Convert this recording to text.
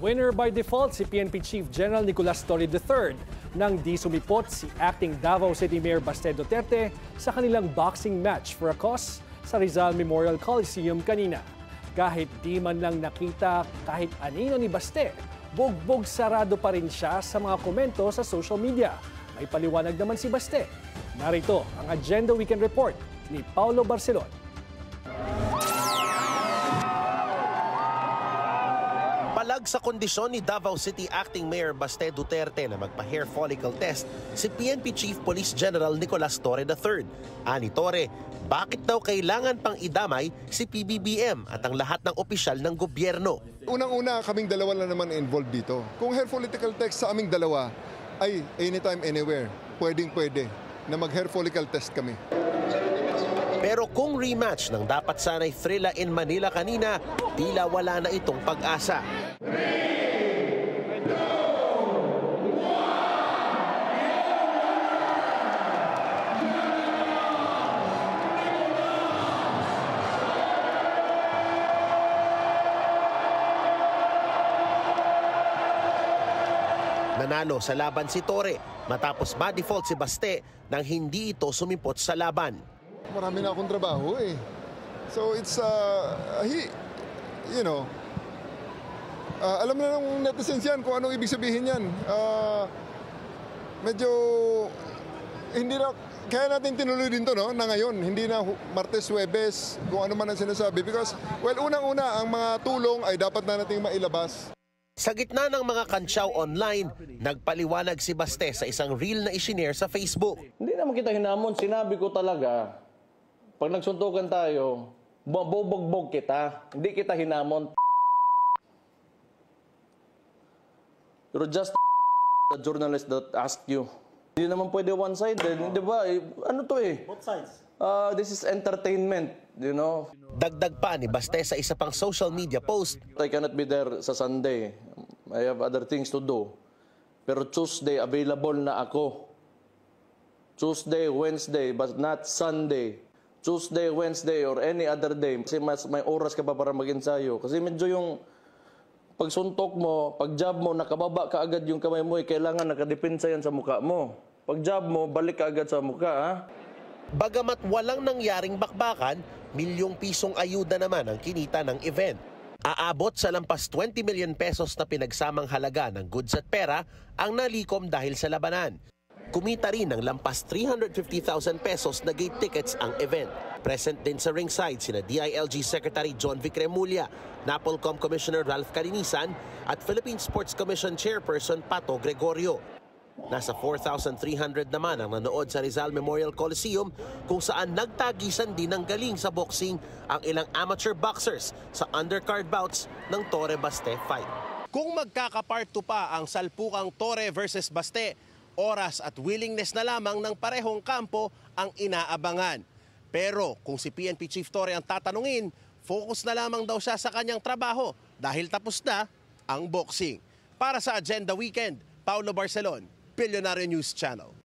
Winner by default si PNP Chief General Nicolas Torre III nang di sumipot si acting Davao City Mayor Baste Duterte sa kanilang boxing match for a cause sa Rizal Memorial Coliseum kanina. Kahit di man lang nakita kahit anino ni Baste, bugbog sarado pa rin siya sa mga komento sa social media. May paliwanag naman si Baste. Narito ang Agenda Weekend Report ni Paulo Barcelon. Palag sa kondisyon ni Davao City Acting Mayor Baste Duterte na magpa-hair follicle test si PNP Chief Police General Nicolas Torre III. Ani Torre, bakit daw kailangan pang idamay si PBBM at ang lahat ng opisyal ng gobyerno? Unang-una, kaming dalawa lang naman involved dito. Kung hair follicle test sa aming dalawa, ay anytime, anywhere, pwedeng-pwede na mag-hair follicle test kami. Pero kung rematch ng dapat sanay thrilla in Manila kanina, tila wala na itong pag-asa. Nanalo sa laban si Torre matapos ma-default si Baste nang hindi ito sumipot sa laban. Marami na akong trabaho eh. So it's, alam na ng netizens yan kung anong ibig sabihin yan. Medyo, hindi na, kaya natin tinuloy din to, no, na ngayon. Hindi na Martes, Huwebes, kung ano man ang sinasabi. Because, well, unang-una, ang mga tulong ay dapat na nating mailabas. Sa gitna ng mga kantsaw online, nagpaliwanag si Baste sa isang reel na isinare sa Facebook. Hindi naman kita hinamon. Sinabi ko talaga, pag nagsuntukan tayo, bobogbog kita. Hindi kita hinamon. You're just a journalist that asked you. Hindi naman pwede one-sided. Di ba? Ano to eh? Both sides. This is entertainment, you know. Dagdag pa ni Baste sa isa pang social media post. I cannot be there sa Sunday. I have other things to do. Pero Tuesday, available na ako. Tuesday, Wednesday, but not Sunday. Tuesday, Wednesday, or any other day. Kasi may oras ka pa para mag-ensayo. Kasi medyo yung pagsuntok mo, pag-jab mo, nakababa ka agad yung kamay mo, kailangan nakadepensa yan sa mukha mo. Pag-jab mo, balik ka agad sa mukha, ha? Bagamat walang nangyaring bakbakan, milyong pisong ayuda naman ang kinita ng event. Aabot sa lampas 20 million pesos na pinagsamang halaga ng goods at pera ang nalikom dahil sa labanan. Kumita rin ng lampas 350,000 pesos na gate tickets ang event. Present din sa ringside sina DILG Secretary John Vic Remulla, NAPOLCOM Commissioner Ralph Calinisan at Philippine Sports Commission Chairperson Pato Gregorio. Nasa 4,300 naman ang nanood sa Rizal Memorial Coliseum kung saan nagtagisan din ng galing sa boxing ang ilang amateur boxers sa undercard bouts ng Torre Baste fight. Kung magkakapart 2 pa ang salpukang Torre versus Baste, oras at willingness na lamang ng parehong kampo ang inaabangan. Pero kung si PNP Chief Torre ang tatanungin, focus na lamang daw siya sa kanyang trabaho dahil tapos na ang boxing. Para sa Agenda Weekend, Paulo Barcelon, Billionaire News Channel.